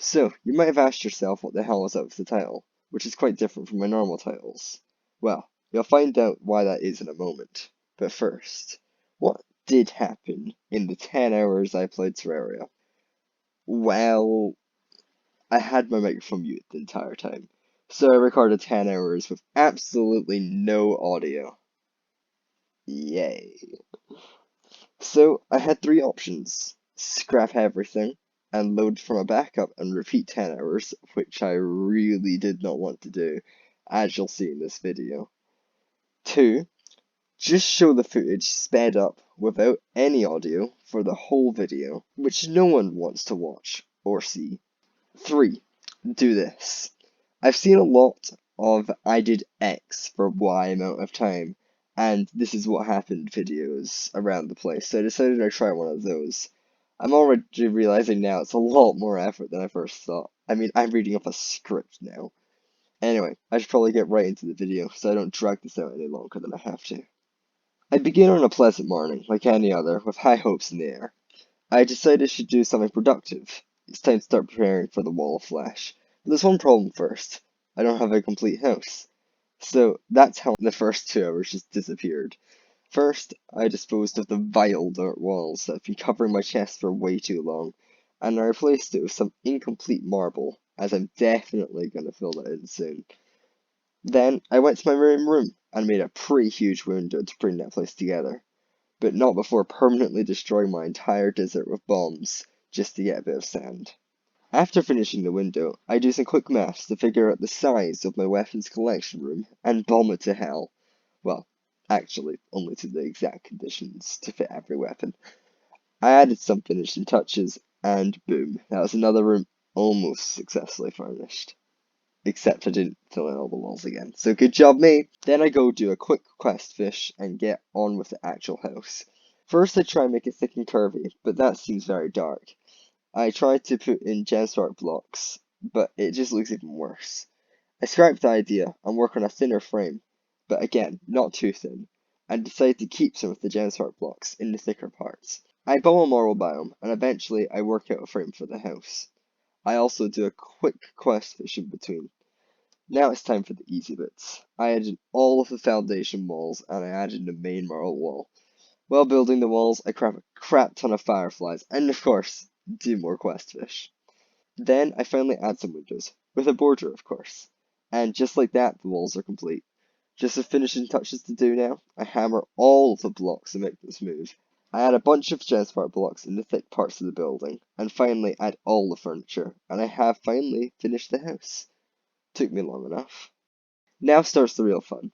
So, you might have asked yourself what the hell is up with the title, which is quite different from my normal titles. Well, you'll find out why that is in a moment. But first, what did happen in the 10 hours I played Terraria? Well, I had my microphone muted the entire time, so I recorded 10 hours with absolutely no audio. Yay. So I had three options: scrap everything and load from a backup and repeat 10 hours, which I really did not want to do, as you'll see in this video. Two, just show the footage sped up without any audio for the whole video, which no one wants to watch or see. Three, do this. I've seen a lot of I did X for Y amount of time, and this is what happened videos around the place, so I decided I'd try one of those. I'm already realizing now it's a lot more effort than I first thought. I mean, I'm reading off a script now. Anyway, I should probably get right into the video so I don't drag this out any longer than I have to. I begin on a pleasant morning, like any other, with high hopes in the air. I decided I should do something productive. It's time to start preparing for the wall of flesh. But there's one problem first. I don't have a complete house. So that's how the first 2 hours just disappeared. First, I disposed of the vile dirt walls that have been covering my chest for way too long, and I replaced it with some incomplete marble, as I'm definitely going to fill that in soon. Then I went to my main room and made a pretty huge window to bring that place together, but not before permanently destroying my entire desert with bombs, just to get a bit of sand. After finishing the window, I do some quick maths to figure out the size of my weapons collection room and bomb it to hell. Well, actually, only to the exact conditions to fit every weapon. I added some finishing touches, and boom, that was another room almost successfully furnished. Except I didn't fill in all the walls again, so good job me! Then I go do a quick quest fish and get on with the actual house. First I try and make it thick and curvy, but that seems very dark. I tried to put in gemspark blocks, but it just looks even worse. I scrapped the idea and work on a thinner frame, but again, not too thin, and decided to keep some of the gemspark blocks in the thicker parts. I bomb a marble biome, and eventually I work out a frame for the house. I also do a quick quest fish in between. Now it's time for the easy bits. I added all of the foundation walls and I added the main marble wall. While building the walls, I craft a crap ton of fireflies and of course, do more quest fish. Then I finally add some windows, with a border of course. And just like that, the walls are complete. Just the finishing touches to do now. I hammer all of the blocks to make them smooth. I add a bunch of gemspark blocks in the thick parts of the building, and finally add all the furniture, and I have finally finished the house. Took me long enough. Now starts the real fun.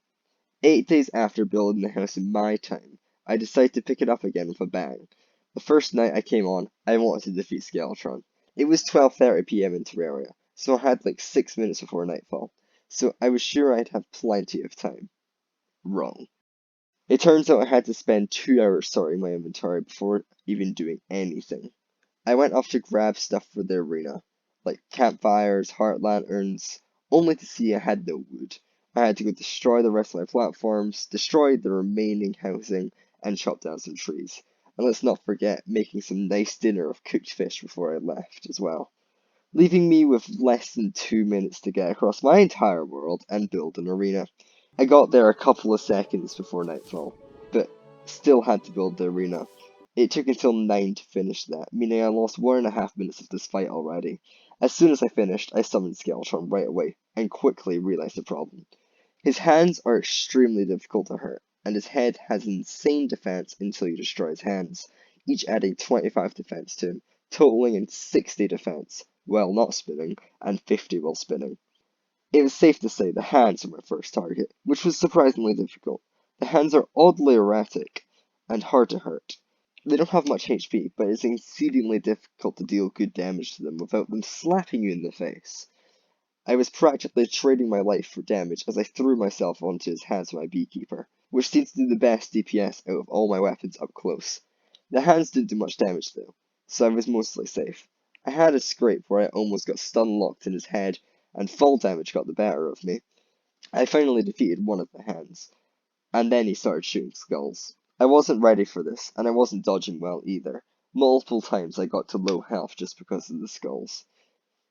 8 days after building the house in my time, I decided to pick it up again with a bang. The first night I came on, I wanted to defeat Skeletron. It was 12:30 p.m. in Terraria, so I had like 6 minutes before nightfall, so I was sure I'd have plenty of time. Wrong. It turns out I had to spend 2 hours sorting my inventory before even doing anything. I went off to grab stuff for the arena, like campfires, heart lanterns, only to see I had no wood. I had to go destroy the rest of my platforms, destroy the remaining housing, and chop down some trees. And let's not forget making some nice dinner of cooked fish before I left as well, leaving me with less than 2 minutes to get across my entire world and build an arena. I got there a couple of seconds before nightfall, but still had to build the arena. It took until 9 to finish that, meaning I lost 1.5 minutes of this fight already. As soon as I finished, I summoned Skeletron right away, and quickly realized the problem. His hands are extremely difficult to hurt, and his head has insane defense until you destroy his hands, each adding 25 defense to him, totaling in 60 defense, while not spinning, and 50 while spinning. It was safe to say the hands were my first target, which was surprisingly difficult. The hands are oddly erratic and hard to hurt. They don't have much HP, but it's exceedingly difficult to deal good damage to them without them slapping you in the face. I was practically trading my life for damage as I threw myself onto his hands with my beekeeper, which seems to do the best DPS out of all my weapons up close. The hands didn't do much damage though, so I was mostly safe. I had a scrape where I almost got stun locked in his head, and fall damage got the better of me. I finally defeated one of the hands, and then he started shooting skulls. I wasn't ready for this, and I wasn't dodging well either. Multiple times I got to low health just because of the skulls.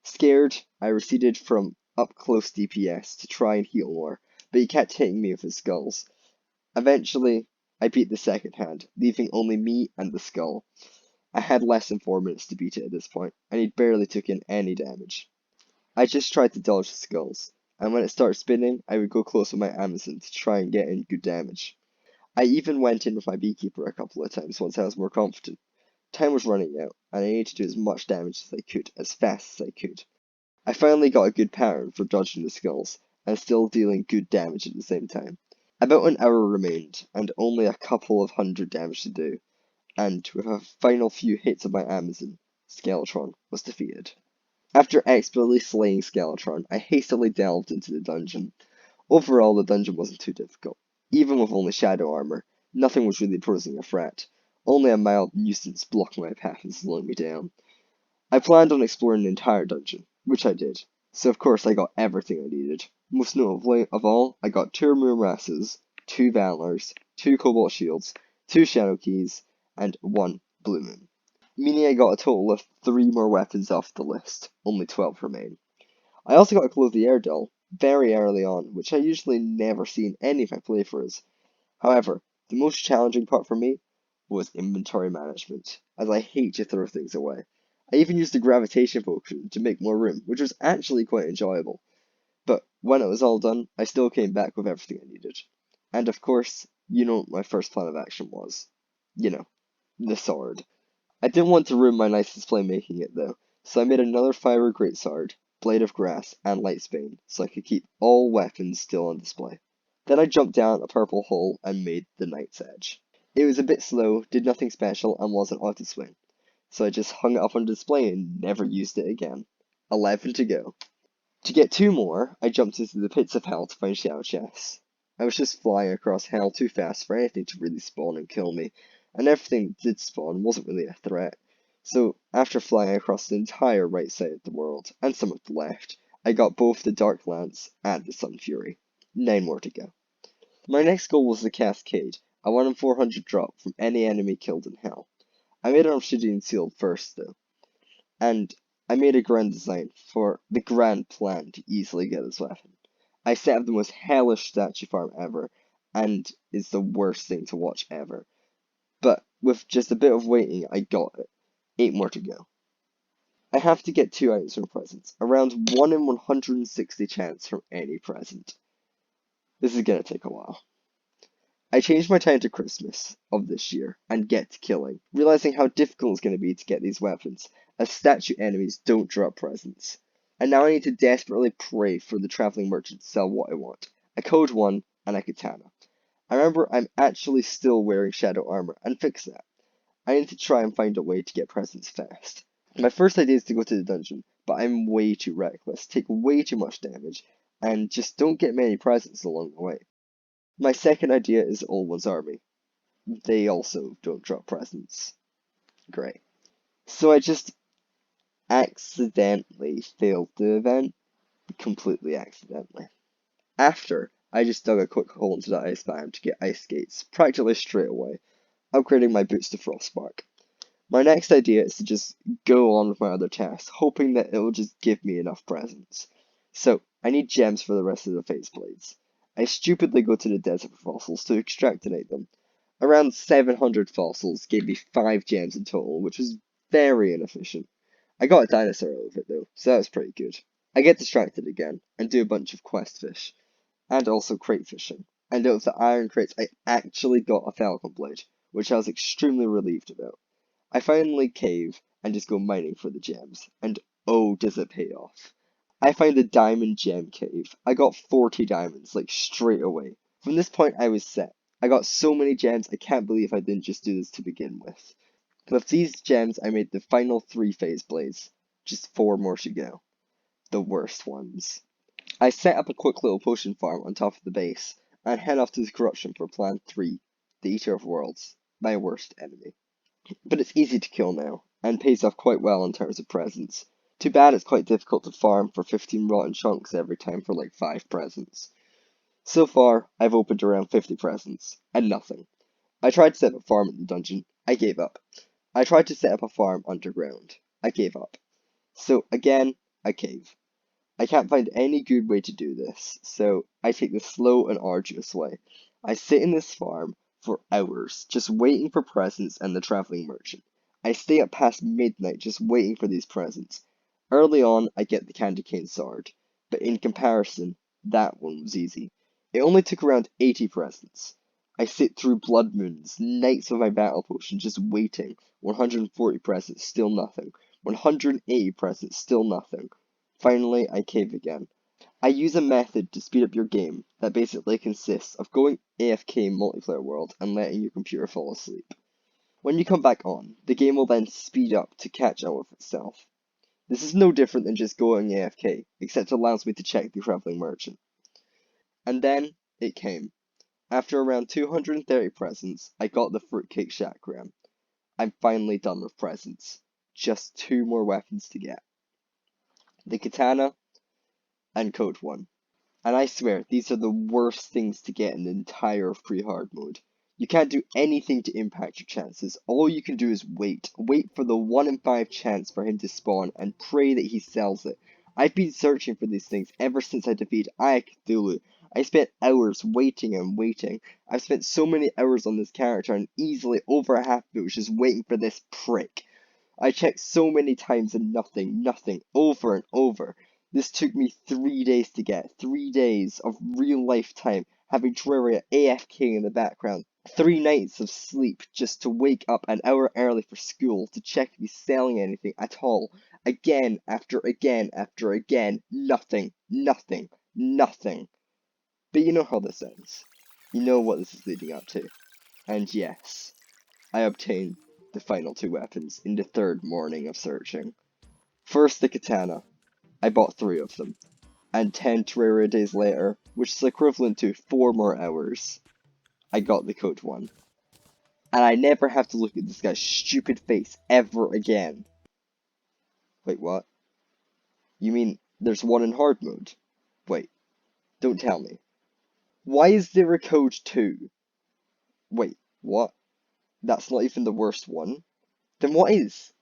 Scared, I receded from up close DPS to try and heal more, but he kept hitting me with his skulls. Eventually, I beat the second hand, leaving only me and the skull. I had less than 4 minutes to beat it at this point, and he barely took in any damage. I just tried to dodge the skulls, and when it started spinning, I would go close with my Amazon to try and get in good damage. I even went in with my Beekeeper a couple of times once I was more confident. Time was running out, and I needed to do as much damage as I could, as fast as I could. I finally got a good pattern for dodging the skulls, and still dealing good damage at the same time. About an hour remained, and only a couple of hundred damage to do, and with a final few hits of my Amazon, Skeletron was defeated. After expertly slaying Skeletron, I hastily delved into the dungeon. Overall, the dungeon wasn't too difficult. Even with only shadow armor, nothing was really posing a threat. Only a mild nuisance blocking my path and slowing me down. I planned on exploring the entire dungeon, which I did. So of course I got everything I needed. Most notably of all, I got 2 Murasas, 2 Valors, 2 Cobalt Shields, 2 Shadow Keys, and 1 Blue Moon. Meaning I got a total of 3 more weapons off the list, only 12 remain. I also got a Close the Air doll, very early on, which I usually never see in any of my playthroughs. However, the most challenging part for me was inventory management, as I hate to throw things away. I even used the gravitation potion to make more room, which was actually quite enjoyable. But when it was all done, I still came back with everything I needed. And of course, you know what my first plan of action was. You know, the sword. I didn't want to ruin my nice display making it though, so I made another fiery greatsword, blade of grass, and lightsbane, so I could keep all weapons still on display. Then I jumped down a purple hole and made the Knight's Edge. It was a bit slow, did nothing special, and wasn't auto swing, so I just hung it up on display and never used it again. 11 to go. To get 2 more, I jumped into the pits of hell to find shadow chests. I was just flying across hell too fast for anything to really spawn and kill me, and everything that did spawn wasn't really a threat. So, after flying across the entire right side of the world, and some of the left, I got both the Dark Lance and the Sun Fury. 9 more to go. My next goal was the Cascade, a 1 in 400 drop from any enemy killed in hell. I made an obsidian shield first though, and I made a grand design for the grand plan to easily get this weapon. I set up the most hellish statue farm ever, and it's the worst thing to watch ever. But with just a bit of waiting, I got it. 8 more to go. I have to get 2 items from presents, around 1 in 160 chance from any present. This is gonna take a while. I changed my time to Christmas of this year and get to killing, realizing how difficult it's going to be to get these weapons, as statue enemies don't drop presents. And now I need to desperately pray for the traveling merchant to sell what I want, a code 1 and a katana. I remember I'm actually still wearing shadow armor and fix that. I need to try and find a way to get presents fast. My first idea is to go to the dungeon, but I'm way too reckless, take way too much damage, and just don't get many presents along the way. My second idea is Old One's Army. They also don't drop presents. Great. So I just accidentally failed the event. Completely accidentally. After, I just dug a quick hole into the ice biome to get ice skates, practically straight away, upgrading my boots to Frostbark. My next idea is to just go on with my other tasks, hoping that it will just give me enough presents. So, I need gems for the rest of the face blades. I stupidly go to the desert for fossils to extractinate them. Around 700 fossils gave me 5 gems in total, which was very inefficient. I got a dinosaur out of it though, so that was pretty good. I get distracted again, and do a bunch of quest fish, and also crate fishing. And out of the iron crates, I actually got a falcon blade, which I was extremely relieved about. I finally cave and just go mining for the gems, and oh, does it pay off. I find the diamond gem cave. I got 40 diamonds, like straight away. From this point, I was set. I got so many gems, I can't believe I didn't just do this to begin with. With these gems, I made the final 3 phase blades. Just 4 more to go. The worst ones. I set up a quick little potion farm on top of the base, and head off to the corruption for plan 3, the Eater of Worlds, my worst enemy. But it's easy to kill now, and pays off quite well in terms of presents. Too bad it's quite difficult to farm for 15 rotten chunks every time for like 5 presents. So far, I've opened around 50 presents, and nothing. I tried to set up a farm in the dungeon, I gave up. I tried to set up a farm underground, I gave up. So again, I cave. I can't find any good way to do this, so I take the slow and arduous way. I sit in this farm for hours, just waiting for presents and the traveling merchant. I stay up past midnight just waiting for these presents. Early on, I get the candy cane sword, but in comparison, that one was easy. It only took around 80 presents. I sit through blood moons, nights of my battle potion, just waiting. 140 presents, still nothing. 180 presents, still nothing. Finally, I cave again. I use a method to speed up your game that basically consists of going AFK in multiplayer world and letting your computer fall asleep. When you come back on, the game will then speed up to catch up with itself. This is no different than just going AFK, except it allows me to check the traveling merchant. And then, it came. After around 230 presents, I got the fruitcake shackram. I'm finally done with presents. Just 2 more weapons to get. The katana and code 1. And I swear, these are the worst things to get in the entire free hard mode. You can't do anything to impact your chances. All you can do is wait. Wait for the 1 in 5 chance for him to spawn and pray that he sells it. I've been searching for these things ever since I defeated Cthulhu. I spent hours waiting and waiting. I've spent so many hours on this character and easily over half of it was just waiting for this prick. I checked so many times and nothing, over and over. This took me 3 days to get. 3 days of real life time, having Terraria AFK in the background. 3 nights of sleep just to wake up an hour early for school to check if he's selling anything at all. Again, after again, after again. Nothing. But you know how this ends. You know what this is leading up to. And yes, I obtained the final 2 weapons in the 3rd morning of searching. First the katana. I bought 3 of them. And 10 Terraria days later, which is equivalent to 4 more hours, I got the code 1. And I never have to look at this guy's stupid face ever again. Wait, what? You mean there's one in hard mode? Wait, don't tell me. Why is there a code 2? Wait, what? That's not even the worst one? Then what is?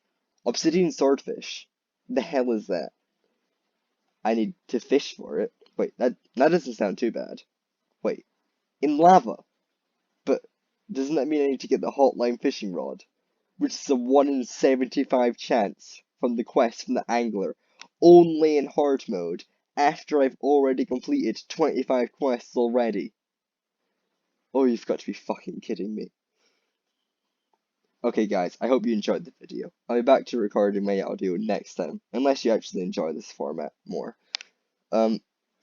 Obsidian swordfish. The hell is that? I need to fish for it. Wait, that doesn't sound too bad. Wait, in lava? But doesn't that mean I need to get the hotline fishing rod? Which is a 1 in 75 chance from the quest from the angler, only in hard mode, after I've already completed 25 quests already. Oh, you've got to be fucking kidding me. Okay guys, I hope you enjoyed the video. I'll be back to recording my audio next time, unless you actually enjoy this format more.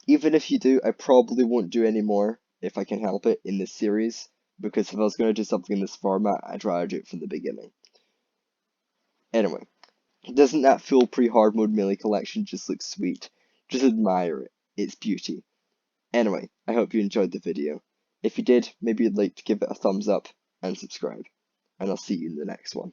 Even if you do, I probably won't do any more, if I can help it, in this series, because if I was going to do something in this format, I'd rather do it from the beginning. Anyway, doesn't that full pre-hard mode melee collection just look sweet? Just admire it, its beauty. Anyway, I hope you enjoyed the video. If you did, maybe you'd like to give it a thumbs up and subscribe. And I'll see you in the next one.